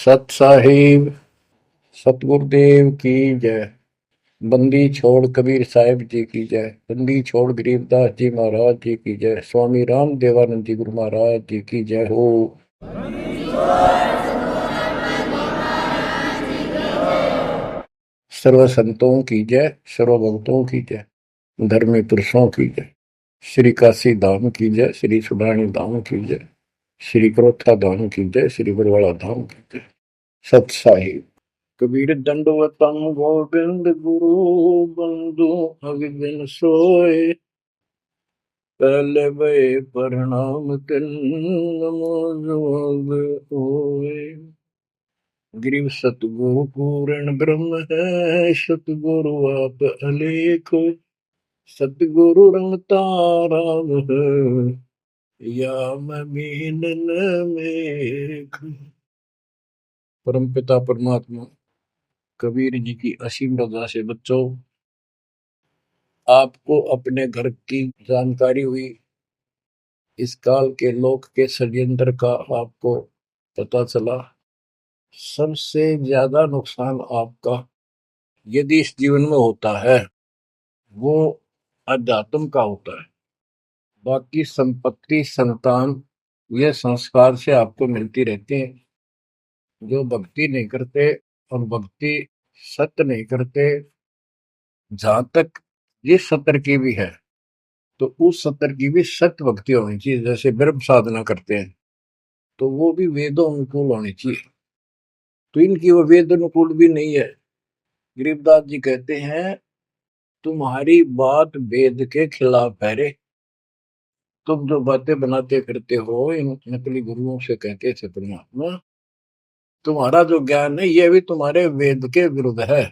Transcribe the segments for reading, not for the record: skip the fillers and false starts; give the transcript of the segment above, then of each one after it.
सत साहिब सतगुरुदेव की जय। बंदी छोड़ कबीर साहिब जी की जय। बंदी छोड़ गरीबदास जी महाराज जी की जय। स्वामी राम देवानंद जी गुरु महाराज जी की जय हो। सर्व संतों की जय, सर्व भक्तों की जय, धर्मी पुरुषों की जय। श्री काशी धाम की जय, श्री सुडानी धाम की जय, श्री क्रोथा धाम की जय, श्री बरवाड़ा धाम की जय। सत साहिब। कबीर दंडवतम गोविंद गुरु बंधु अगबिन सोए। पहले भय प्रणाम तिन नमो जोग होए। गिरिव सतगुरु पूर्ण ब्रह्म है, सतगुरु आप अलेख। सतगुरु रंग तारा है, या मैं मीनन मेघ। परम पिता परमात्मा कबीर जी की असीम रजा से बच्चों, आपको अपने घर की जानकारी हुई, इस काल के लोक के षड्यंत्र का आपको पता चला। सबसे ज्यादा नुकसान आपका यदि इस जीवन में होता है वो अध्यात्म का होता है। बाकी संपत्ति संतान ये संस्कार से आपको मिलती रहती है। जो भक्ति नहीं करते और भक्ति सत्य नहीं करते, जहां तक ये सत्तर की भी है तो उस सत्तर की भी सत्य भक्ति होनी चाहिए। जैसे ब्रह्म साधना करते हैं तो वो भी वेदों अनुकूल होनी चाहिए, तो इनकी वो वेद अनुकूल भी नहीं है। गरीबदास जी कहते हैं तुम्हारी बात वेद के खिलाफ है रे। तुम जो बातें बनाते फिरते हो, इन नकली गुरुओं से कहते थे परमात्मा, तुम्हारा जो ज्ञान है ये भी तुम्हारे वेद के विरुद्ध है।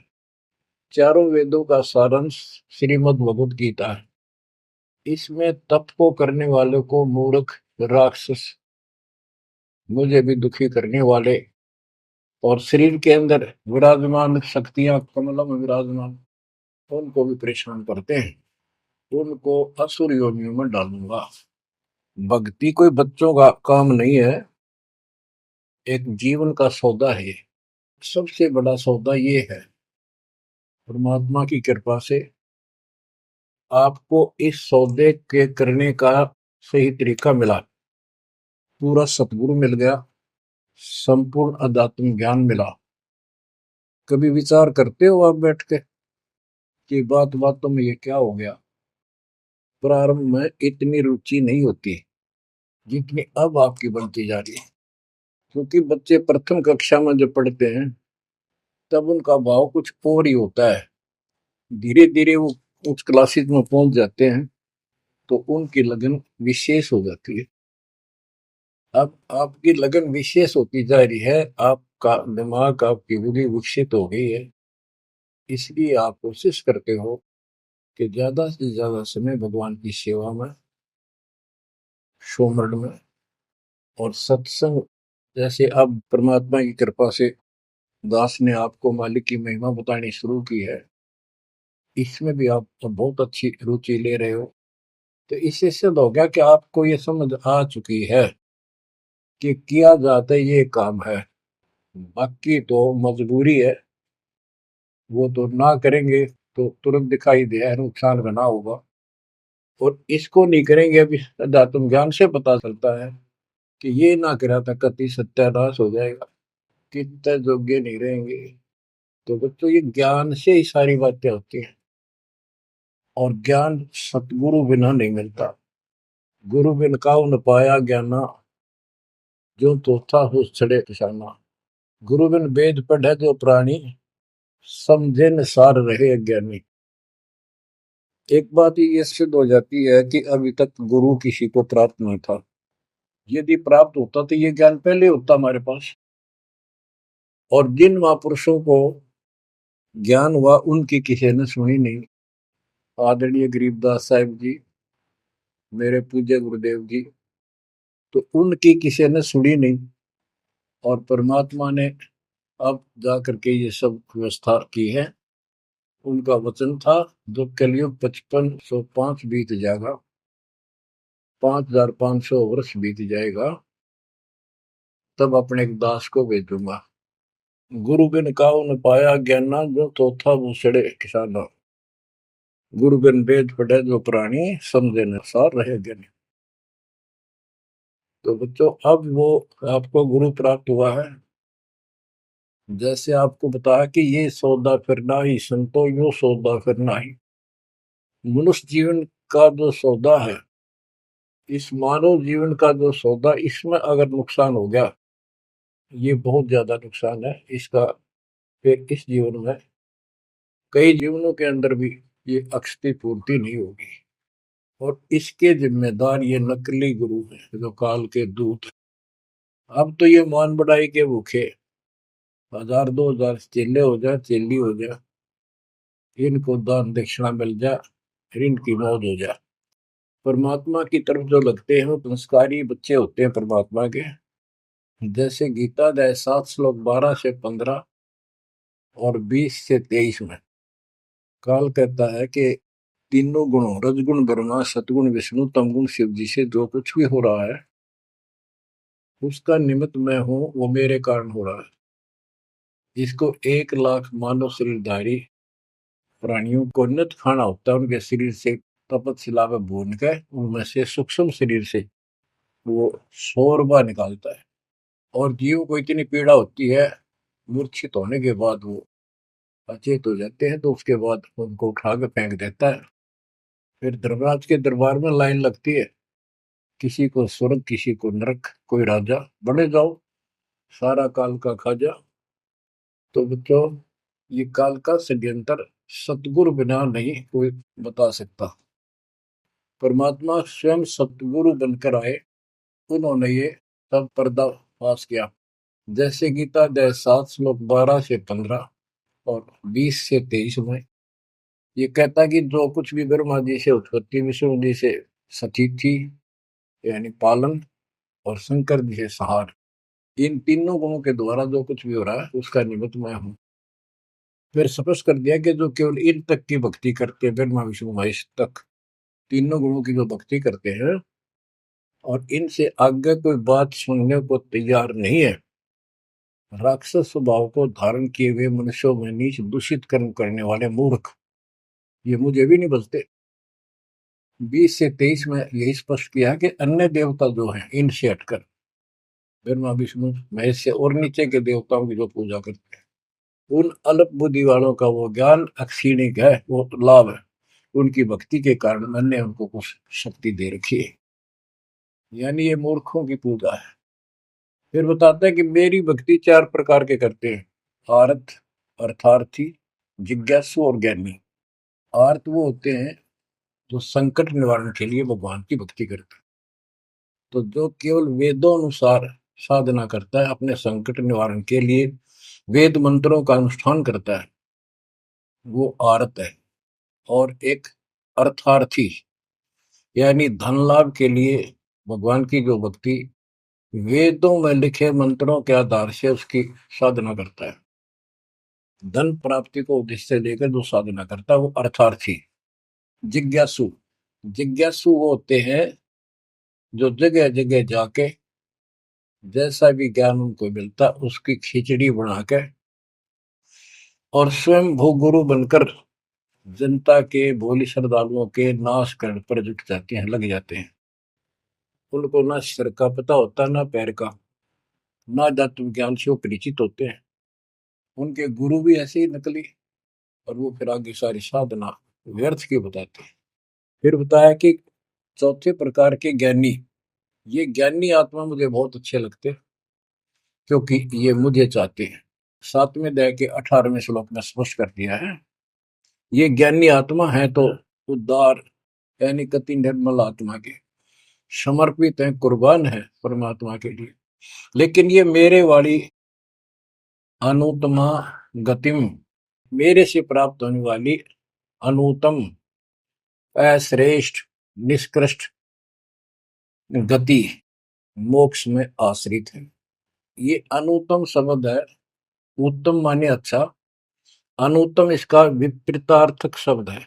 चारों वेदों का सारांश श्रीमद् भगवद गीता है। इसमें तप को करने वाले को मूर्ख, राक्षस, मुझे भी दुखी करने वाले और शरीर के अंदर विराजमान शक्तियां कमलों में विराजमान, उनको भी परेशान करते हैं। उनको असुर योनियों में डालूंगा। भक्ति कोई बच्चों का काम नहीं है, एक जीवन का सौदा है। सबसे बड़ा सौदा ये है, परमात्मा की कृपा से आपको इस सौदे के करने का सही तरीका मिला। पूरा सतगुरु मिल गया, संपूर्ण अध्यात्म ज्ञान मिला। कभी विचार करते हो आप बैठ के कि बातों में ये क्या हो गया? प्रारंभ में इतनी रुचि नहीं होती जितनी अब आपकी बनती जा रही है। क्योंकि बच्चे प्रथम कक्षा में जब पढ़ते हैं तब उनका भाव कुछ और ही होता है। धीरे धीरे वो उच्च क्लासेस में पहुंच जाते हैं तो उनकी लगन विशेष हो जाती है। अब आपकी लगन विशेष होती जा रही है, आपका दिमाग, आपकी बुद्धि विकसित हो गई है। इसलिए आप कोशिश करते हो कि ज्यादा से ज्यादा समय भगवान की सेवा में, सुमरन में और सत्संग। जैसे अब परमात्मा की कृपा से दास ने आपको मालिक की महिमा बतानी शुरू की है, इसमें भी आप तो बहुत अच्छी रुचि ले रहे हो। तो इससे सिद्ध हो गया कि आपको ये समझ आ चुकी है कि किया जाता ये काम है। बाकी तो मजबूरी है, वो तो ना करेंगे तो तुरंत दिखाई दे नुकसान बना होगा। और इसको नहीं करेंगे, अभी अध्यात्म ज्ञान से पता चलता है कि ये ना करा था कति सत्यानाश हो जाएगा, कितने योग्य नहीं रहेंगे। तो बच्चों ये ज्ञान से ही सारी बातें होती हैं, और ज्ञान सतगुरु बिना नहीं मिलता। गुरु बिन काऊ न पाया ज्ञाना, जो तो था हो छड़े किसाना। गुरु बिन वेद पढ़े जो प्राणी, समझे न सार रहे अज्ञानी। एक बात ये सिद्ध हो जाती है कि अभी तक गुरु किसी को प्राप्त नहीं था। यदि प्राप्त होता तो ये ज्ञान पहले होता हमारे पास। और जिन महापुरुषों को ज्ञान हुआ उनकी किसी ने सुनी नहीं। आदरणीय गरीबदास साहिब जी, मेरे पूज्य गुरुदेव जी, तो उनकी किसी ने सुनी नहीं। और परमात्मा ने अब जा करके ये सब व्यवस्था की है। उनका वचन था जब कलयुग 5505 बीत जाएगा, 5500 वर्ष बीत जाएगा, तब अपने एक दास को भेजूंगा। गुरु बिन काहू न पाया ज्ञाना, जो चौथा भूसड़े किसाना। गुरु बिन वेद पढ़े जो प्राणी, समझे न सार रहे ज्ञानी। तो बच्चों, अब वो आपको गुरु प्राप्त हुआ है। जैसे आपको बताया कि ये सौदा फिरना ही संतो, यो सौदा फिरना ही। मनुष्य जीवन का जो सौदा है, इस मानव जीवन का जो सौदा, इसमें अगर नुकसान हो गया, ये बहुत ज्यादा नुकसान है इसका। फिर इस जीवन में, कई जीवनों के अंदर भी ये अक्षति पूर्ति नहीं होगी। और इसके जिम्मेदार ये नकली गुरु हैं, जो काल के दूत हैं। अब तो ये मान बढ़ाई के भूखे, 1000 2000 चेले हो जाए, चेली हो जाए, इनको दान दक्षिणा मिल जाए, इनकी मौज हो जाए। परमात्मा की तरफ जो लगते हैं वो संस्कारी बच्चे होते हैं परमात्मा के। जैसे गीता अध्याय 7 श्लोक 12 से 15 और 20 से 23 में काल कहता है कि तीनों गुणों, रजगुण ब्रह्मा, सतगुण विष्णु, तमगुण शिव जी से जो कुछ भी हो रहा है, उसका निमित्त मैं हूं, वो मेरे कारण हो रहा है। इसको 1 लाख मानव शरीरधारी प्राणियों को नित खाना होता है। उनके शरीर से तपत में भून के, उनमें से सूक्ष्म शरीर से वो शोरबा निकालता है। और जीव को इतनी पीड़ा होती है, मूर्छित होने के बाद वो अचेत हो जाते हैं, तो उसके बाद उनको उठा के फेंक देता है। फिर धर्मराज के दरबार में लाइन लगती है, किसी को स्वर्ग, किसी को नरक, कोई राजा बने जाओ, सारा काल का खाजा। तो बच्चों, ये काल का षड्यंत्र सतगुरु बिना नहीं कोई बता सकता। परमात्मा स्वयं सतगुरु बनकर आए, उन्होंने ये सब पर्दाफाश किया। जैसे गीता अध्याय 7 श्लोक 12 से 15 और 20 से 23 में ये कहता कि जो कुछ भी ब्रह्मा जी से उत्पत्ति, विष्णु जी से स्थिति यानी पालन, और शंकर जी से संहार, इन तीनों गुणों के द्वारा जो कुछ भी हो रहा है, उसका निमित्त मैं हूं। फिर स्पष्ट कर दिया कि जो केवल इन तक की भक्ति करते हैं, ब्रह्मा विष्णु महेश तक तीनों गुणों की जो भक्ति करते हैं, और इनसे आगे कोई बात सुनने को तैयार नहीं है, राक्षस स्वभाव को धारण किए हुए मनुष्यों में नीच दूषित कर्म करने वाले मूर्ख, ये मुझे भी नहीं बचते। 20 से 23 में यही स्पष्ट किया है कि अन्य देवता जो हैं, इनसे हटकर ब्रह्मा विष्णु महेश से और नीचे के देवताओं की जो पूजा करते हैं, उन अल्प बुद्धि वालों का वो ज्ञान अक्षीणिक है, वो लाभ है। उनकी भक्ति के कारण मैंने उनको कुछ शक्ति दे रखी है, यानी ये मूर्खों की पूजा है। फिर बताता है कि मेरी भक्ति 4 प्रकार के करते हैं, आर्त, अर्थार्थी, जिज्ञासु और ज्ञानी। आर्त वो होते हैं जो संकट निवारण के लिए भगवान की भक्ति करते हैं। तो जो केवल वेदों अनुसार साधना करता है, अपने संकट निवारण के लिए वेद मंत्रों का अनुष्ठान करता है, वो आर्त है। और एक अर्थार्थी, यानी धन लाभ के लिए भगवान की जो भक्ति वेदों में लिखे मंत्रों के आधार से उसकी साधना करता है, धन प्राप्ति को उद्देश्य लेकर जो साधना करता है, वो अर्थार्थी। जिज्ञासु, जिज्ञासु वो होते हैं जो जगह जगह जाके जैसा भी ज्ञान उनको मिलता उसकी खिचड़ी बना के और स्वयं भूगुरु बनकर जनता के, भोली श्रद्धालुओं के नाश करने पर जुट जाते हैं, लग जाते हैं। उनको ना सिर का पता होता, ना पैर का, ना जात विज्ञान से वो परिचित होते हैं। उनके गुरु भी ऐसे ही नकली, और वो फिर आगे सारी साधना व्यर्थ की बताते हैं। फिर बताया कि चौथे प्रकार के ज्ञानी, ये ज्ञानी आत्मा मुझे बहुत अच्छे लगते हैं, क्योंकि ये मुझे चाहते हैं। 7वें अध्याय के 18वें श्लोक में स्पष्ट कर दिया है, ये ज्ञानी आत्मा है तो उदार, यानी कति निर्मल आत्मा के, समर्पित है, कुर्बान है परमात्मा के लिए। लेकिन ये मेरे वाली अनुत्तमा गतिम, मेरे से प्राप्त होने वाली अनुत्तम, अश्रेष्ठ, निष्कृष्ट गति, मोक्ष में आश्रित है। ये अनुत्तम शब्द है, उत्तम माने अच्छा, अनुत्तम इसका विपरीतार्थक शब्द है।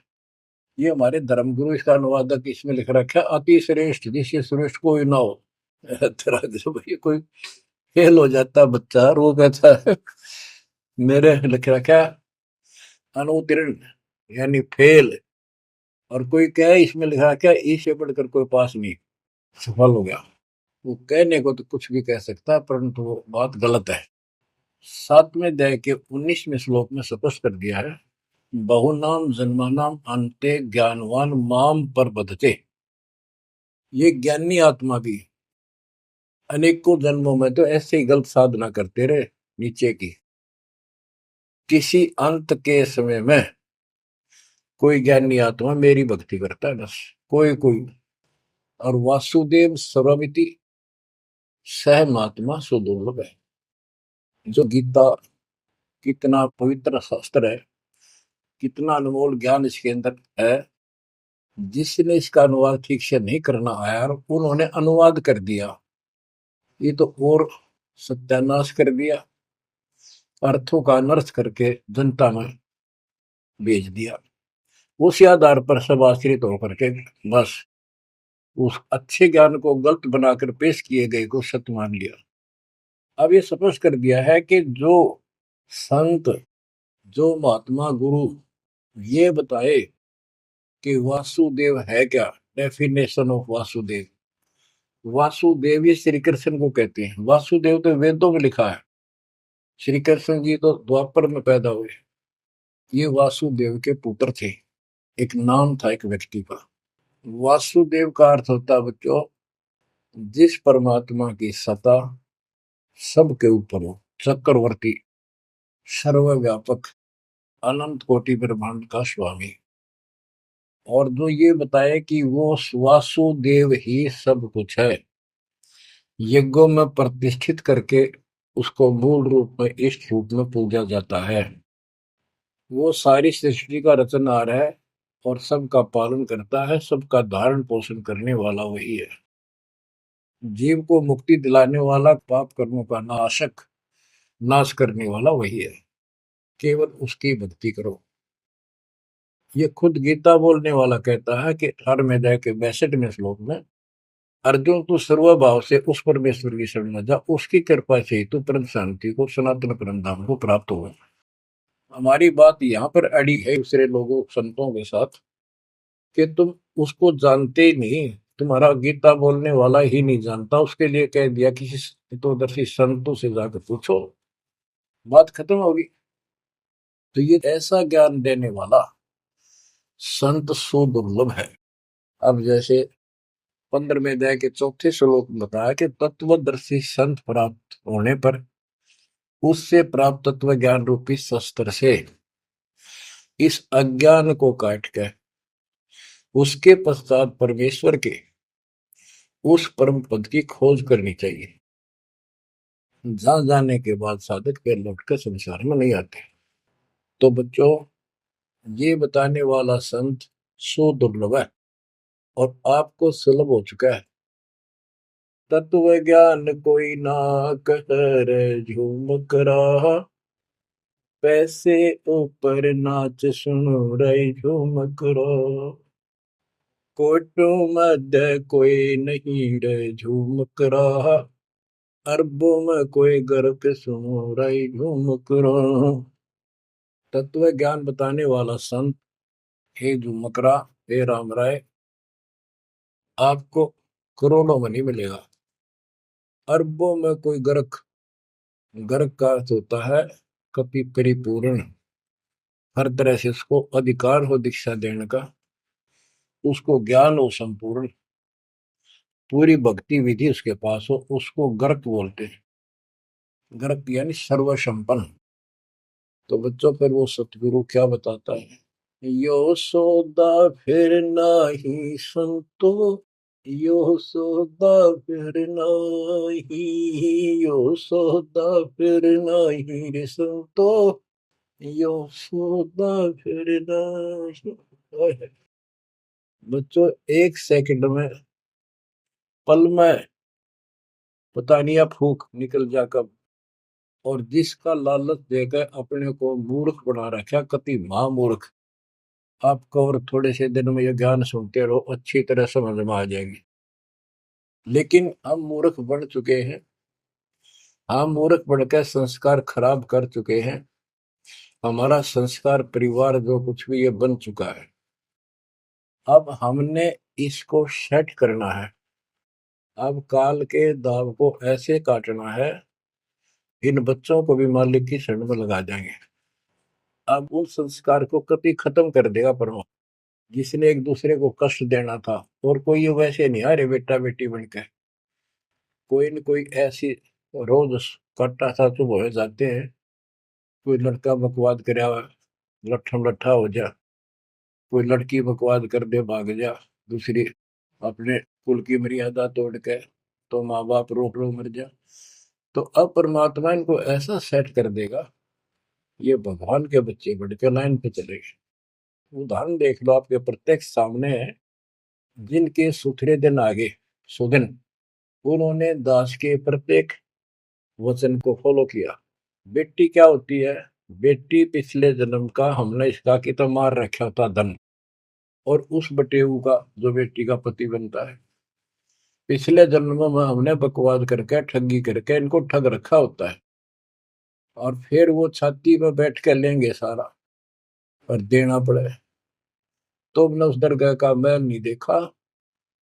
ये हमारे धर्मगुरु इसका अनुवादक इसमें लिख रखा है, अति श्रेष्ठ, जिससे श्रेष्ठ कोई ना हो। तरह से भाई कोई फेल हो जाता बच्चा, और वो कहता है मेरे लिख रखा अनुत्तीर्ण यानी फेल, और कोई कहे इसमें लिखा क्या इससे बढ़कर कोई पास नहीं, सफल हो गया। वो कहने को तो कुछ भी कह सकता है, परंतु वो बात गलत है। 7वें अध्याय के 19वें श्लोक में स्पष्ट कर दिया है, बहुनाम जन्मानाम अंते ज्ञानवान माम पर बधते। ये ज्ञानी आत्मा भी अनेकों जन्मों में तो ऐसे ही गलत साधना करते रहे नीचे की, किसी अंत के समय में कोई ज्ञानी आत्मा मेरी भक्ति करता है, बस कोई कोई। और वासुदेव सर्वमिति सह महात्मा सुदुर्लभ है। जो गीता कितना पवित्र शास्त्र है, कितना अनमोल ज्ञान इसके अंदर है, जिसने इसका अनुवाद ठीक से नहीं करना आया और उन्होंने अनुवाद कर दिया, ये तो और सत्यानाश कर दिया, अर्थों का अनर्थ करके जनता में भेज दिया। उसी आधार पर सब आश्रित होकर के बस उस अच्छे ज्ञान को गलत बनाकर पेश किए गए को सत्य मान लिया। अब ये स्पष्ट कर दिया है कि जो संत, जो महात्मा गुरु ये बताए कि वासुदेव है क्या, डेफिनेशन ऑफ वासुदेव। वासुदेव ये श्री कृष्ण को कहते हैं। वासुदेव तो वेदों में लिखा है, श्री कृष्ण जी तो द्वापर में पैदा हुए। ये वासुदेव के पुत्र थे, एक नाम था एक व्यक्ति का। वासुदेव का अर्थ होता है बच्चों, जिस परमात्मा की सत्ता सबके ऊपर हो, चक्रवर्ती, सर्वव्यापक, अनंत कोटि ब्रह्मांड का स्वामी। और जो ये बताए कि वो वासुदेव ही सब कुछ है, यज्ञों में प्रतिष्ठित करके उसको मूल रूप में इष्ट रूप में पूजा जाता है। वो सारी सृष्टि का रचनहार है और सबका पालन करता है, सबका धारण पोषण करने वाला वही है। जीव को मुक्ति दिलाने वाला, पाप कर्मों का नाशक, नाश करने वाला वही है। केवल उसकी भक्ति करो। ये खुद गीता बोलने वाला कहता है कि 18वें अध्याय के 62वें श्लोक में, अर्जुन तू सर्वभाव से उस परमेश्वर की शरण में जा, उसकी कृपा से ही तू परम शांति को, सनातन परम धाम को प्राप्त होगा। हमारी बात यहाँ पर अड़ी है दूसरे लोगों संतों के साथ कि तुम उसको जानते ही नहीं, तुम्हारा गीता बोलने वाला ही नहीं जानता, उसके लिए कह दिया किसी हितोदर्शी संतों से जाकर पूछो, बात खत्म होगी। तो ये ऐसा ज्ञान देने वाला संत सुदुर्लभ है। अब जैसे 15वें अध्याय के 4थे श्लोक में बताया कि तत्वदर्शी संत प्राप्त होने पर उससे प्राप्त तत्व ज्ञान रूपी शस्त्र से इस अज्ञान को काट के उसके पश्चात परमेश्वर के उस परम पद की खोज करनी चाहिए, जहां जाने के बाद साधक फिर लौटकर संसार में नहीं आते। तो बच्चों, ये बताने वाला संत सुदुर्लभ है और आपको सुलभ हो चुका है। तत्व ज्ञान कोई ना कर झूमक रहा, पैसे ऊपर नाच सुनो रे झूमक रहा, कोटों मध्य कोई नहीं रे झूमक रहा, अरबों में कोई गर्क सुनो रे झूमक रहा। तत्व ज्ञान बताने वाला संत, हे झूमकरा, हे राम राय, आपको करोड़ों में नहीं मिलेगा, अरबों में कोई गर्क। गर्क का अर्थ होता है कपि परिपूर्ण, हर तरह से उसको अधिकार हो दीक्षा देने का, उसको ज्ञान हो संपूर्ण, पूरी भक्ति विधि उसके पास हो, उसको गर्क बोलते हैं। गर्क यानी सर्वसंपन्न। तो बच्चों, फिर वो सतगुरु क्या बताता है, यो सौदा फिर नाही संतो, यो सौदा फिर नाही, यो सौदा फिर नाही रे संतो, यो सौदा फिर नाही। बच्चों, एक सेकंड में, पल में पता नहीं आप फूक निकल जा कब, और जिसका लालच देकर अपने को मूर्ख बना रखा, कति महामूर्ख। आपको और थोड़े से दिन में ये ज्ञान सुनते रहो, अच्छी तरह समझ में आ जाएगी। लेकिन हम मूर्ख बन चुके हैं, हम मूर्ख बनकर संस्कार खराब कर चुके हैं। हमारा संस्कार परिवार जो कुछ भी ये बन चुका है, अब हमने इसको सेट करना है। अब काल के दाव को ऐसे काटना है, इन बच्चों को भी मालिक की शरण में लगा देंगे। अब उस संस्कार को कभी खत्म कर देगा परमात्मा, जिसने एक दूसरे को कष्ट देना था। और कोई ये वैसे नहीं आ रहे बेटा बेटी बन के, कोई न कोई ऐसी रोज कट्टा सा चुप हो जाते हैं। कोई लड़का बकवाद करे लट्ठम लट्ठा हो जा, कोई लड़की बकवाद कर दे भाग जा दूसरी, अपने कुल की मर्यादा तोड़ के, तो माँ बाप रोक लो मर जा। तो अब परमात्मा इनको ऐसा सेट कर देगा, ये भगवान के बच्चे बढ़ के लाइन पे चलेंगे। उदाहरण देख लो, आपके प्रत्यक्ष सामने है। जिनके सुथरे दिन आगे सुदिन, उन्होंने दास के प्रत्येक वचन को फॉलो किया। बेटी क्या होती है? बेटी पिछले जन्म का हमने इसका की तो मार रखा था धन, और उस बटेऊ का जो बेटी का पति बनता है, पिछले जन्म में हमने बकवाद करके ठगी करके इनको ठग रखा होता है। और फिर वो छाती में बैठ के लेंगे सारा, और देना पड़े। तो हमने उस दरगाह का मैल नहीं देखा,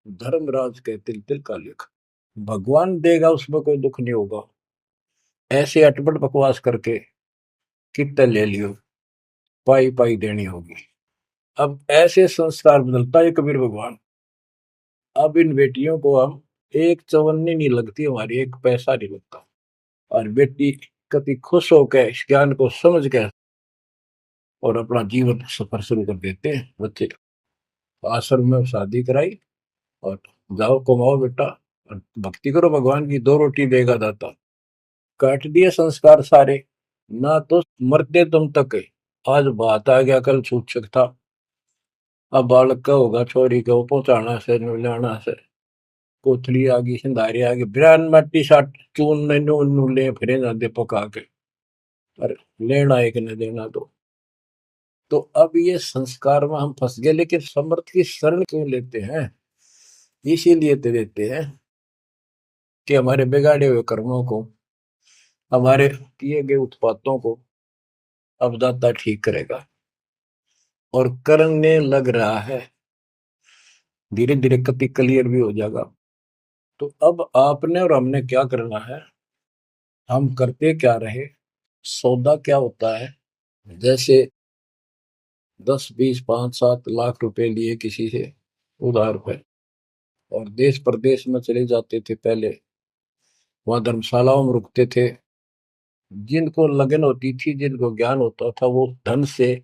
धर्मराज के तिल तिल का लेखा। भगवान देगा, उसमें कोई दुख नहीं होगा। ऐसे अटपट बकवास करके कितने ले लियो, पाई पाई देनी होगी। अब ऐसे संस्कार बदलता है कबीर भगवान। अब इन बेटियों को हम एक चवन्नी नहीं लगती हमारी, एक पैसा नहीं लगता। और बेटी कति खुश होकर इस ज्ञान को समझ के और अपना जीवन सफर शुरू कर देते हैं। बच्चे आश्रम में शादी कराई, और जाओ कमाओ बेटा, और भक्ति करो भगवान की, दो रोटी देगा दाता। काट दिए संस्कार सारे, ना तो मरते तुम तक। आज बात आ गया, कल छूट सकता। अब बालक का होगा, छोरी का पहुंचाना से लाना से, कोथली आ गई, सिंधारी आ गई, बिरान मट्टी साट चून नू ले फिरे जाते पका के, और लेना एक न देना दो। तो अब ये संस्कार में हम फंस गए। लेकिन समर्थ की शरण क्यों लेते हैं? इसीलिए तो देते हैं कि हमारे बिगाड़े हुए कर्मों को, हमारे किए गए उत्पातों को अब दाता ठीक करेगा। और करने लग रहा है, धीरे धीरे कति क्लियर भी हो जाएगा। तो अब आपने और हमने क्या करना है, हम करते क्या रहे। सौदा क्या होता है? जैसे 10 20 5 7 लाख रुपए लिए किसी से उधार पे, और देश प्रदेश में चले जाते थे पहले, वहां धर्मशालाओं में रुकते थे। जिनको लगन होती थी, जिनको ज्ञान होता था, वो धन से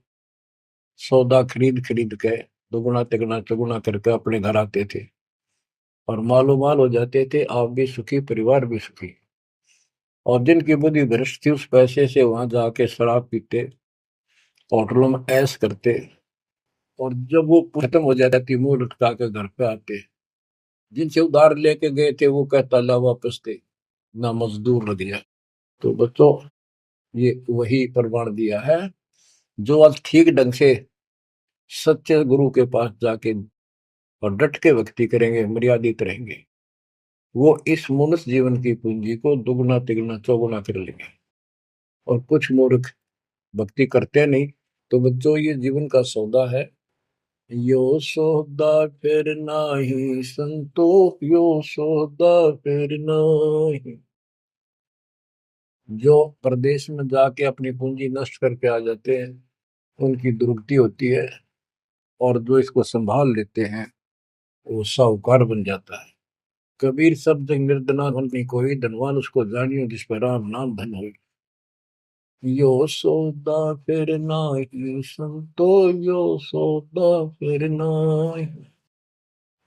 सौदा खरीद खरीद के दुगुना तिगुना चौगुना करके अपने घर आते थे, और मालो माल हो जाते थे। आप भी सुखी, परिवार भी सुखी। और जिनकी बुद्धि भ्रष्ट थी, उस पैसे से वहां जाके शराब पीते, होटलों में ऐश करते, और जब वो खत्म हो जाती थी, मुंह लटका के घर पे आते। जिनसे उधार लेके गए थे, वो कहता ला वापस थे, ना मजदूर लग गया। तो बच्चों, ये वही प्रमाण दिया है। जो आज ठीक ढंग से सच्चे गुरु के पास जाके और डट के भक्ति करेंगे, मर्यादित रहेंगे, वो इस मनुष्य जीवन की पूंजी को दुगना तिगुना चौगुना कर लेंगे। और कुछ मूर्ख भक्ति करते नहीं। तो बच्चों, ये जीवन का सौदा है। यो सौदा फिर नाही संतो, यो सौदा फिर नाही। जो प्रदेश में जाके अपनी पूंजी नष्ट करके आ जाते हैं, उनकी दुर्गति होती है। और जो इसको संभाल लेते हैं, वो साहूकार बन जाता है। कबीर सब जग निर्धना धन नहीं कोई, धनवान उसको जानियो जिस पर राम नाम धन हो। यो सौदा फिर नाही संतो, यो सौदा फिर नाही।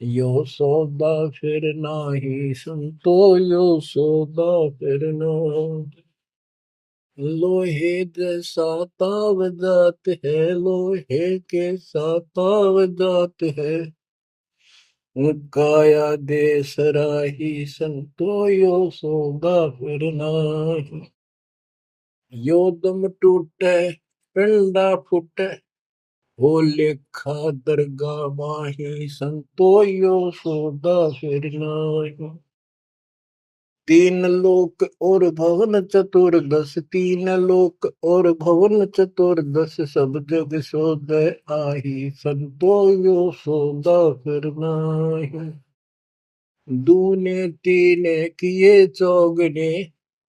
यो सौदा फिर नाही संतो, यो सौदा फिर नाही। लोहे जैसा ताव जात है, लोहे के साथ ताव जात है। काया दे सराही संतो, यो सौदा फिर नाही। यो दम टूटे पिंडा फूटे, हो लेखा दरगाह माही संतो, यो सौदा फिर नाही। तीन लोक और भवन चतुर्दश, तीन लोक और भवन चतुर्दश, सब जग सोदय आही, संतो यो सौदा फिर नाहि। दूने तीने किए चौगने,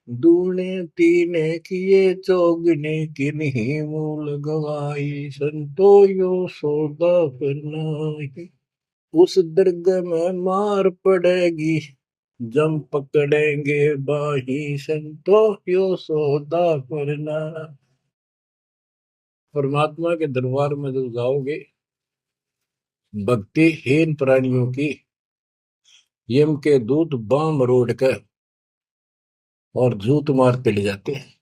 दूने तीने किए चौगने, किन्हीं मूल गवाई, संतो यो सौदा फिर नाहि। उस दर्ग में मार पड़ेगी, जम पकड़ेंगे बाही, संतो यो सौदा करना। परमात्मा के दरबार में जब जाओगे, भक्तिहीन प्राणियों की यम के दूत बाम रोड कर और जूत मारते ले जाते हैं।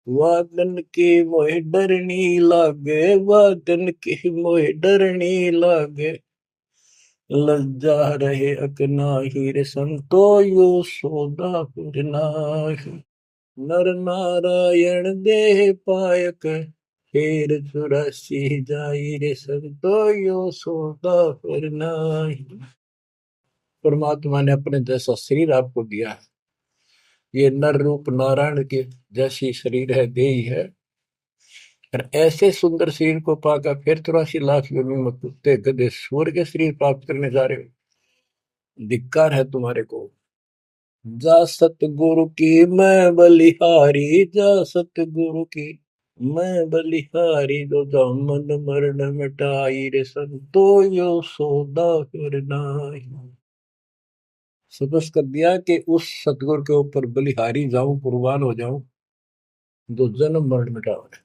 वादन की मोह डरनी लागे, वादन की मोह डरनी लागे, लज्जा रहे अकनाही, रे संतो यो सौदा फिर नाहि। नर नारायण देह पायक, फेर 84 जाई, रे संतो यो सौदा फिर नाहि। परमात्मा ने अपने जैसा शरीर आपको दिया है, ये नर रूप नारायण के जैसी शरीर है, देही है, और ऐसे सुंदर शरीर को पाकर फिर 84 लाख योनि में कुत्ते गधे सूअर के शरीर प्राप्त करने जा रहे हो। धिक्कार है तुम्हारे को। जा सतगुरु की मैं बलिहारी, जा सतगुरु की मैं बलिहारी, जो जामन मरण मिटाई, रे संतो यो सौदा फिर नाहि। सपस कर दिया कि उस सतगुरु के ऊपर बलिहारी जाऊं, कुर्बान हो जाऊं, जो जन्म मरण मिटावे।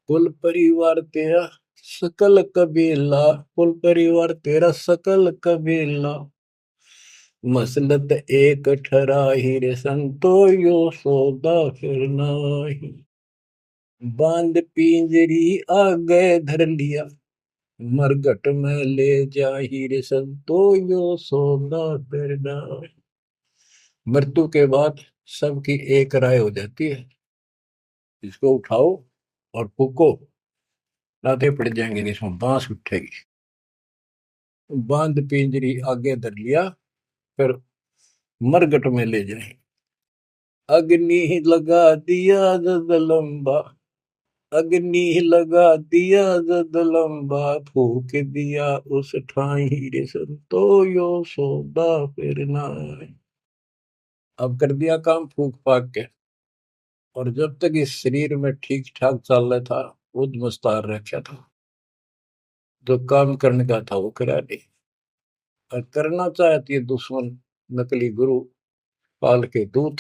कुल परिवार तेरा सकल कबीला, कुल परिवार तेरा सकल कबीला, मसलत एक ठराही, रे संतो यो सौदा फिर नाहि। बांध पिंजरी आगे धर लिया, मरघट में ले जाही, रे संतो यो सौदा फिर नाहि। मृत्यु के बाद सबकी एक राय हो जाती है, इसको उठाओ और फूको, लाते पड़ जाएंगे, इसमें बांस उठेगी। बांध पिंजरी आगे धर लिया, फिर मरघट में ले जाए। अग्नि लगा दिया जद लंबा, अग्नि लगा दिया जद लंबा, फूक दिया उस ठाई, रे संतो यो सौदा फिर नाहि। अब कर दिया काम फूक फाक के, और जब तक इस शरीर में ठीक ठाक चल रहा था, उद मुस्तार रखा था, जो काम करने का था वो करा नहीं, और करना चाहती है दुश्मन नकली गुरु काल के दूत,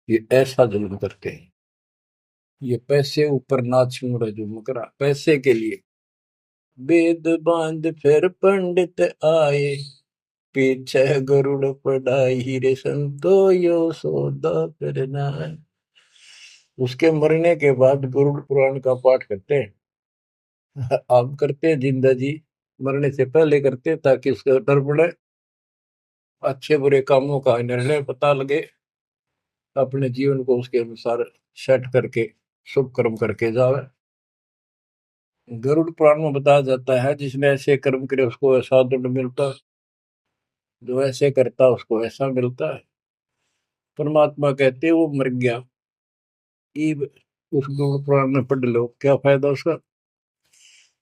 ये ऐसा जुल्म करते हैं। ये पैसे ऊपर नाच मुड़े जो मुकरा पैसे के लिए। वेद बांध फिर पंडित आए, पीछे गरुड़ पढ़ाई, रे संतो यो सौदा करना है। उसके मरने के बाद गरुड़ पुराण का पाठ करते हैं। आप करते हैं जिंदा जी, मरने से पहले करते ताकि उसका डर पड़े, अच्छे बुरे कामों का निर्णय पता लगे, अपने जीवन को उसके अनुसार सेट करके शुभ कर्म करके जावे। गरुड़ पुराण में बताया जाता है, जिसने ऐसे कर्म करे उसको ऐसा दंड मिलता है, जो ऐसे करता उसको ऐसा मिलता है। परमात्मा कहते वो मर गया, ईब उस गरुड़ पुराण में पढ़ लो, क्या फायदा उसका।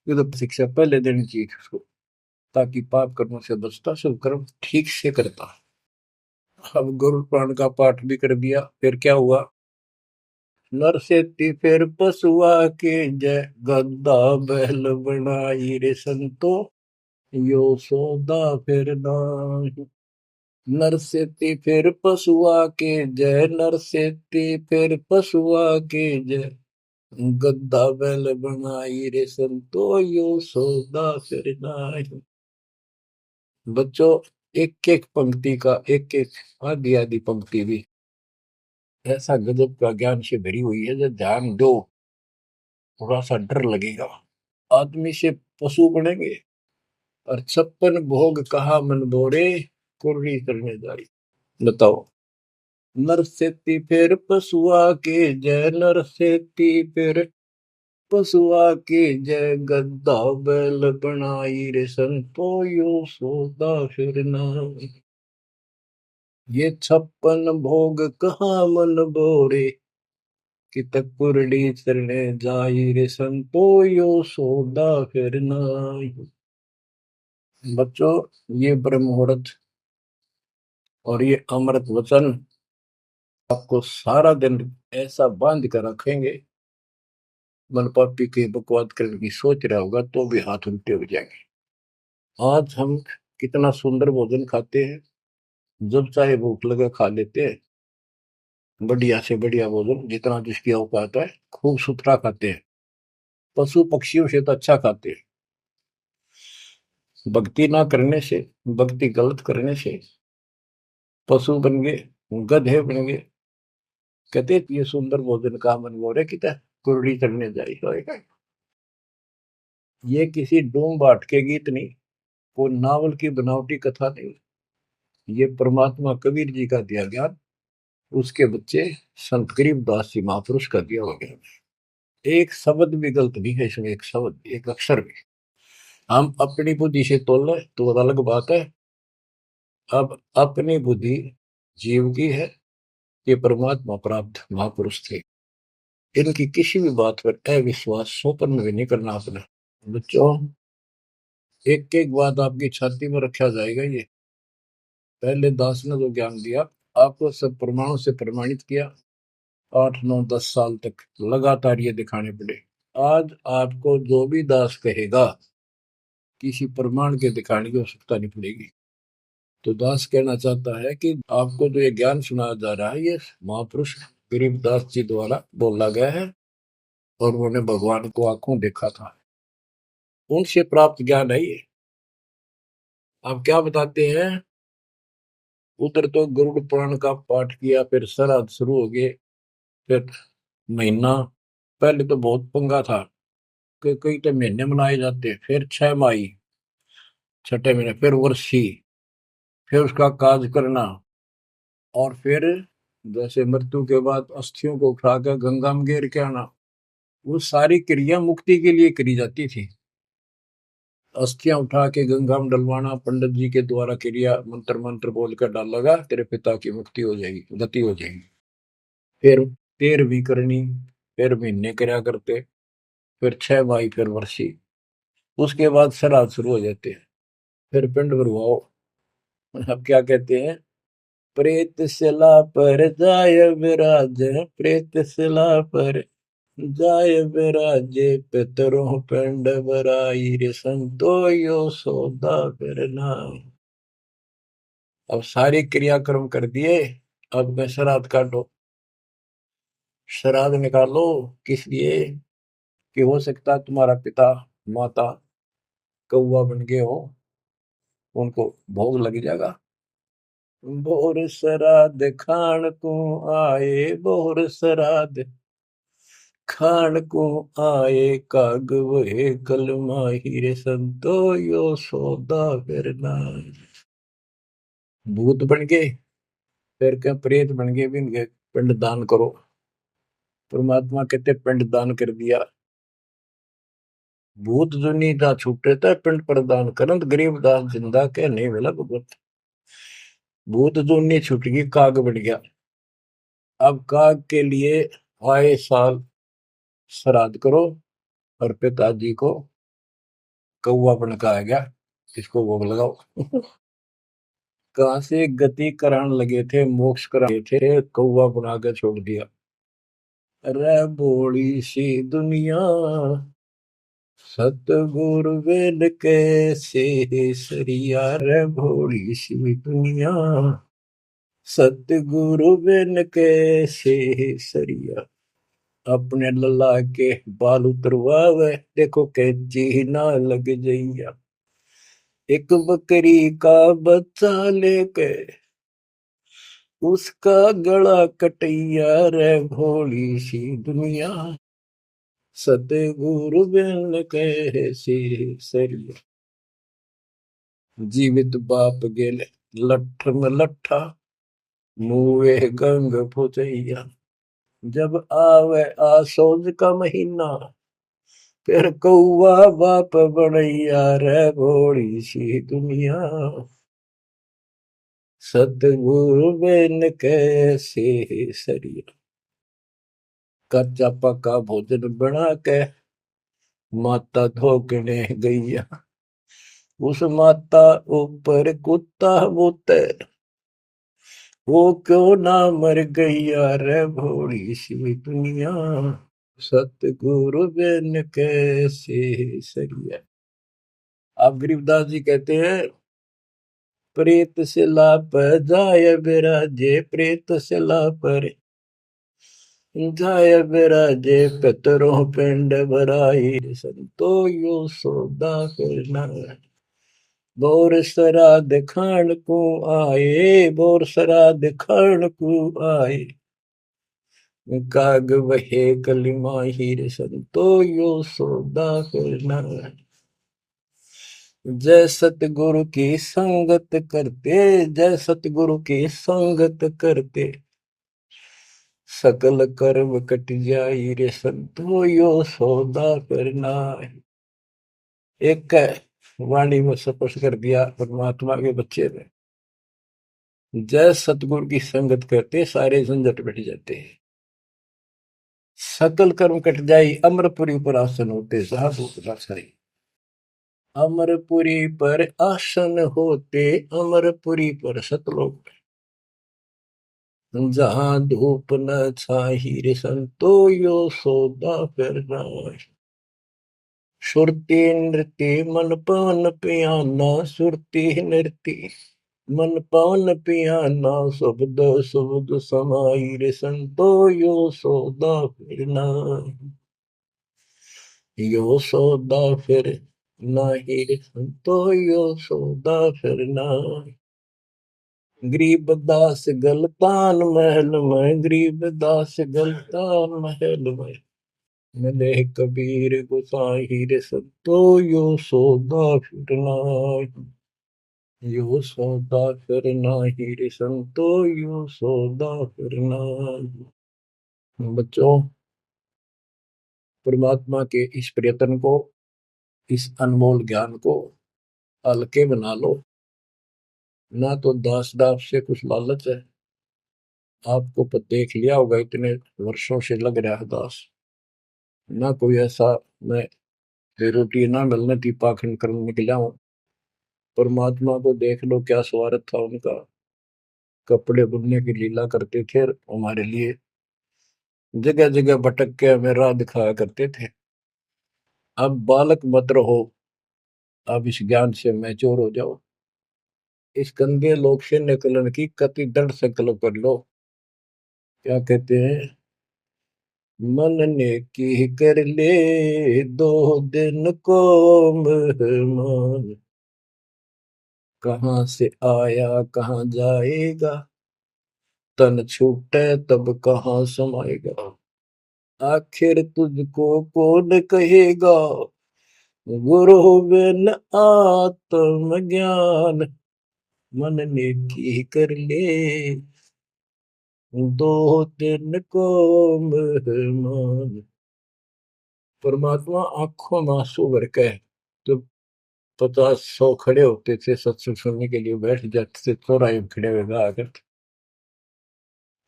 ये तो शिक्षा पहले देनी चाहिए उसको, ताकि पाप कर्मों से बचता, शुभ कर्म ठीक से करता। अब गरुड़ पुराण का पाठ भी कर दिया, फिर क्या हुआ। नर से फिर पशुआ के जय, गद्दा बैल बनाई, रे संतो यो सौदा फिर नाहि। नर से फिर पशुआ के जय, नर से फिर पशुआ के जय, गद्दा बैल बनाई, रे संतो यो सौदा फिर नाहि। बच्चों, एक एक पंक्ति का एक एक आधी आधी पंक्ति भी ऐसा गजब का ज्ञान से भरी हुई है, जो ध्यान दो थोड़ा सा डर लगेगा। आदमी से पशु बनेंगे, और 56 भोग कहा मन बोरे, कुर्री करने जारी। बताओ। नर सेती फिर पशुआ के जय, नर सेती फिर पशुआ के जय, गद्दा बैल बनाई, रे संतो यो सौदा फिर नाहि। ये 56 भोग कहाँ मन बोरे, कि तक कुरडी चरणे जाई रे संतो यो सौदा फिर नाई। बच्चों, ये ब्रह्म मुहूर्त और ये अमृत वचन आपको सारा दिन ऐसा बांध कर रखेंगे, मन पापी के बकवाद करने की सोच रहा होगा तो भी हाथ उल्टे हो जाएंगे। आज हम कितना सुंदर भोजन खाते हैं, जब चाहे भूख लगे खा लेते हैं, बढ़िया से बढ़िया भोजन जितना जिसकी औकात है, खूब सुथरा खाते हैं, पशु पक्षियों से तो अच्छा खाते हैं। भक्ति ना करने से, भक्ति गलत करने से पशु बन गए, गधे बन गए। कहते ये सुंदर भोजन का मन गोरे कि कुरड़ी चढ़ने जाई होएगा। ये किसी डूम बाट के गीत नहीं, कोई नावल की बनावटी कथा नहीं, ये परमात्मा कबीर जी का दिया ज्ञान, उसके बच्चे संत गरीबदास जी महापुरुष का दिया हुआ ज्ञान। एक शब्द भी गलत नहीं है इसमें, एक शब्द एक अक्षर भी। हम अपनी बुद्धि से तोल तो अलग बात है। अब अपनी बुद्धि जीव की है, ये परमात्मा प्राप्त महापुरुष थे, इनकी किसी भी बात पर अविश्वास सोपन में भी नहीं करना अपना। बच्चों, एक एक बात आपकी छाती में रखा जाएगा। ये पहले दास ने जो ज्ञान दिया, आपको सब प्रमाणों से प्रमाणित किया, 8 9 10 साल तक लगातार ये दिखाने पड़े। आज आपको जो भी दास कहेगा, किसी प्रमाण के दिखाने की आवश्यकता नहीं पड़ेगी। तो दास कहना चाहता है कि आपको जो ये ज्ञान सुनाया जा रहा है, ये महापुरुष गरीबदास जी द्वारा बोला गया है, और उन्होंने भगवान को आंखों देखा था, उनसे प्राप्त ज्ञान है ये। आप क्या बताते हैं, उधर तो गरुड़ पुराण का पाठ किया, फिर श्राद्ध शुरू हो गए, फिर महीना, पहले तो बहुत पंगा था कि कई तो महीने मनाए जाते, फिर 6 माही, छठे महीने, फिर वर्षी, फिर उसका काज करना, और फिर जैसे मृत्यु के बाद अस्थियों को उठाकर गंगा में गिर के आना। वो सारी क्रिया मुक्ति के लिए करी जाती थी। अस्थियां उठा के गंगा में डलवाना, पंडित जी के द्वारा क्रिया मंत्र मंत्र बोल कर डालेगा, तेरे पिता की मुक्ति हो जाएगी, गति हो जाएगी। फिर 13वीं करनी, फिर महीने करया करते, फिर 6 माही, फिर वर्षी, उसके बाद श्राद्ध शुरू हो जाते हैं, फिर पिंड भरवाओ। अब क्या कहते हैं, प्रेत शिला पर जाय विराज, प्रेत शिला पर जाय विराजे, पितरों पिंड भराई रे संतो यो सौदा फिर नाई। अब सारे क्रियाक्रम कर दिए, अब मैं श्राद्ध काटो, श्राद्ध निकालो। किस लिए, कि हो सकता है तुम्हारा पिता माता कौवा बन गए हो, उनको भोग लग जाएगा। बोर श्राद्ध खान को आए, बोर श्राद्ध खान को आए, काग वहे कल माही रे संतो यो सौदा फिर नाई। भूत बन गए, फिर क्या प्रेत बन गए, भी इनके पिंड दान करो। परमात्मा कहते पिंड दान कर दिया, भूत जुनी था छूटे था, पिंड प्रदान करंत गरीबदास जिंदा के नहीं मिला भगवत। भूत जुनी छूट गई, काग बन गया। अब काग के लिए आए साल श्राद्ध करो, और पिताजी को कौवा बन का आ गया, इसको भोग लगाओ। कहां से गति कराने लगे थे, मोक्ष कराने थे, कौवा बना के छोड़ दिया। अरे भोली सी दुनिया, सतगुरु वेद कैसे सरिया, रे भोली सी दुनिया, सतगुरु वेद कैसे सरिया। अपने लल्ला के बाल उतरवावे, देखो कैंची ना लग जइया। एक बकरी का बच्चा लेके उसका गला कटैया, रे भोली सी दुनिया, सतगुरु बिन कैसे सरिया। जीवित बाप गेले लठ में लठा, मुए गंग फुचैया। जब आवे आसोज का महीना, फिर कौआ बाप बनैया, रे भोली सी दुनिया, सतगुरु बिन कैसे सरिया। कच्चा पका भोजन बना के माता धोकने गैया। उस माता ऊपर कुत्ता बोते, वो क्यों ना मर गैया रे भोली सी दुनिया। सतगुरु बिन कैसे सरिया। आप गरीबदास जी कहते हैं, प्रेत शिला पर जाय बिराजे, प्रेत शिला पर जाय बिराजे, पितरों पिंड भराई, संतो यो सौदा करना। बोर श्राद्ध खान को आए, बोर श्राद्ध खान को आए, काग वहे कलिमा हीर, संतो यो सौदा करना। जय सतगुरु की संगत करते, जय सतगुरु की संगत करते, सकल कर्म कट जाई रे संतो यो सौदा करना। एक वाणी में स्पष्ट कर दिया परमात्मा के बच्चे ने, जय सतगुरु की संगत करते सारे झंझट मिट जाते हैं, सकल कर्म कट जाई, अमरपुरी पर आसन होते साधु रासाई। अमरपुरी पर आसन होते, अमरपुरी पर सतलोक, जहां धूप न छाही रे संतो यो सौदा करना। सुरती नृत्य मन पान पियाना, सुरती नृत्य मन पान पियाना, शब्द शब्द समाई रे संतो यो सौदा फिरना। यो सौदा फिर नाही रे संतो यो सौदा फिरना। गरीबदास गलतान महल में, गरीबदास गलतान महल में, मिले कबीर गुसाई रे संतो यो सौदा फिरना। यो सौदा फिरना ही रे संतो यो सौदा फिरना। बच्चों, परमात्मा के इस प्रयत्न को, इस अनमोल ज्ञान को हल्के बना लो। ना तो दास दास से कुछ लालच है, आपको देख लिया होगा इतने वर्षों से लग रहा है दास, ना कोई ऐसा मैं बेरोटी ना मिलने थी पाखंड करने निकला हूं। परमात्मा को देख लो क्या स्वार्थ था उनका, कपड़े बुनने की लीला करते थे हमारे लिए, जगह जगह भटक के हमें राह दिखाया करते थे। अब बालक मत रहो, अब इस ज्ञान से मैच्योर हो जाओ, इस गंदे लोक से निकलने की कति दृढ़ संकल्प कर लो। क्या कहते हैं, मन ने की कर ले 2 दिन को मेहमान, कहाँ से आया कहाँ जाएगा, तन छूटे तब कहाँ समाएगा। आखिर तुझको कौन कहेगा, गुरु बिन आत्म ज्ञान, मन ने की कर ले 2 दिन को मेहमान। परमात्मा आंखों में आंसू भर के तो 50-100 खड़े होते थे सत्संग सुनने के लिए, बैठ जाते थे चौराहे में खड़े हुए आकर,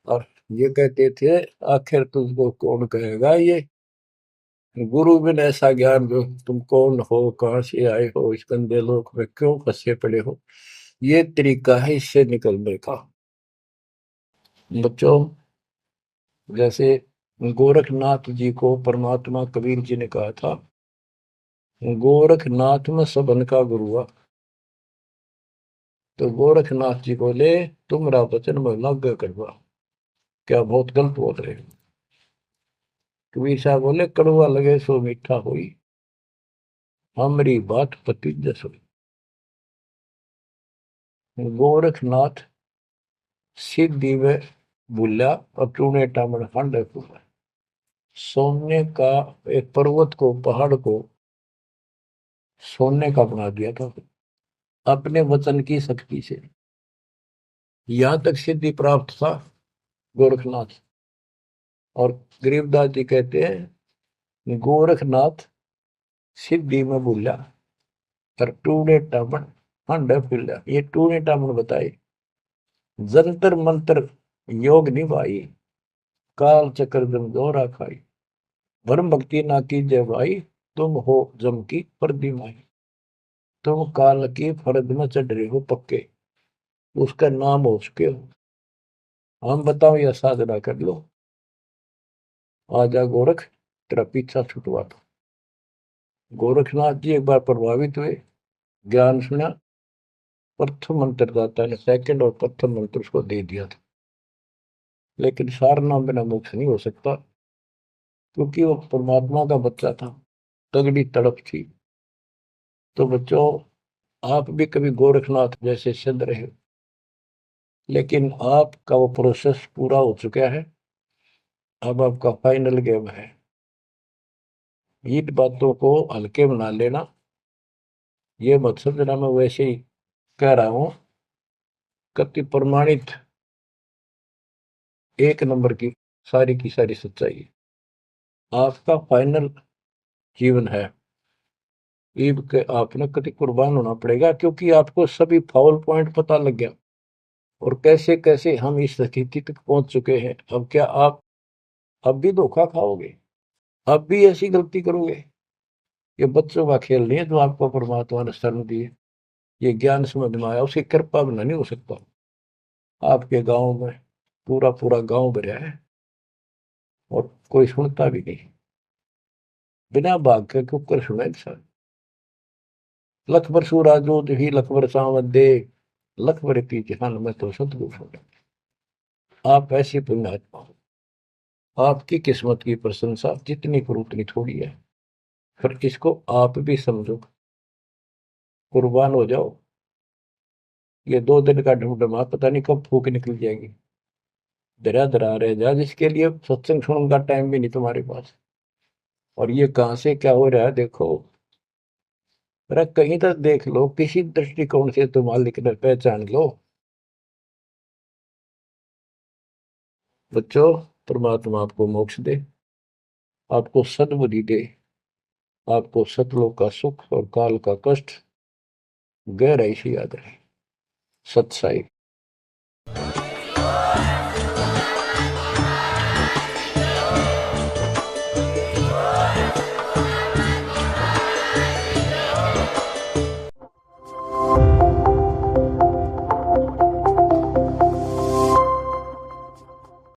और ये कहते थे आखिर तुझको कौन कहेगा, ये गुरु बिन ऐसा ज्ञान दो, तुम कौन हो कहां से आए हो, इस गंदे लोक में क्यों फंसे पड़े हो। ये तरीका है इससे निकलने का। बच्चों, जैसे गोरखनाथ जी को परमात्मा कबीर जी ने कहा था, गोरखनाथ में सबन का गुरुआ, तो गोरखनाथ जी को ले तुमरा वचन में लग करवा, क्या बहुत गलत बोल रहे हो। कबीर साहब बोले कड़वा लगे सो मीठा हुई, हमारी बात पति जस हुई। गोरखनाथ सिद्धि में भूला और टूने टामन खंड फूला, सोने का एक पर्वत को, पहाड़ को सोने का बना दिया था अपने वचन की शक्ति से। यहां तक सिद्धि प्राप्त था गोरखनाथ। और गरीबदास जी कहते हैं गोरखनाथ सिद्धि में भूला और टूने टामन खंड फूला। ये टूने टामन बताए, जंतर मंत्र योग निभाई, काल चक्र जोरा खाई, भरम भक्ति ना कीजिए भाई, तुम हो जम की परदिमाई। तुम काल की फर्द में चढ़ रहे हो पक्के, उसका नाम हो चुके हो। हम बताओ या साधना कर लो, आजा गोरख तेरा पीछा छुटवा दो। गोरखनाथ जी एक बार प्रभावित हुए, ज्ञान सुना, प्रथम मंत्र दाता ने सेकंड और प्रथम मंत्र उसको दे दिया था। लेकिन सार नाम बिना मोक्ष नहीं हो सकता, क्योंकि वो परमात्मा का बच्चा था, तगड़ी तड़प थी। तो बच्चों, आप भी कभी गोरखनाथ जैसे सिद्ध रहे, लेकिन आपका वो प्रोसेस पूरा हो चुका है। अब आपका फाइनल गेम है। इन बातों को हल्के बना लेना, ये मत समझना मैं वैसे ही कह रहा हूं। कति प्रमाणित एक नंबर की सारी सच्चाई आपका फाइनल जीवन है। ईब के आपने कति कुर्बान होना पड़ेगा, क्योंकि आपको सभी फाउल पॉइंट पता लग गया और कैसे कैसे हम इस स्थिति तक पहुंच चुके हैं। अब क्या आप अब भी धोखा खाओगे? अब भी ऐसी गलती करोगे? ये बच्चों का खेल नहीं है जो आपको परमात्मा ने शरण दिए। ये ज्ञान समझ में आया, उसकी कृपा बिना नहीं हो सकता। आपके गांव में पूरा पूरा गांव भरा है और कोई सुनता भी नहीं। बिना भाग के कुकर सुना इंसान। लख बरसू राजो ही लख बरसावत दे, लख बरती जहान में तो सतगुरु सुना। आप ऐसी पुण्यात्मा हो। आपकी किस्मत की प्रशंसा जितनी करूं उतनी थोड़ी है। फिर इसको आप भी समझो, कुर्बान हो जाओ। ये 2 दिन का ढूंढमा पता नहीं कब फूक निकल जाएगी। धरा धरा रह जा, जिसके लिए सत्संग सुनने का टाइम भी नहीं तुम्हारे पास। और ये कहां से क्या हो रहा है देखो। अरे कहीं तक देख लो, किसी दृष्टिकोण से तो मालिक ने पहचान लो। बच्चों, परमात्मा आपको मोक्ष दे, आपको सद्बुद्धि दे, आपको सतलोक का सुख और काल का कष्ट गहराई से याद रहे। सत्साई।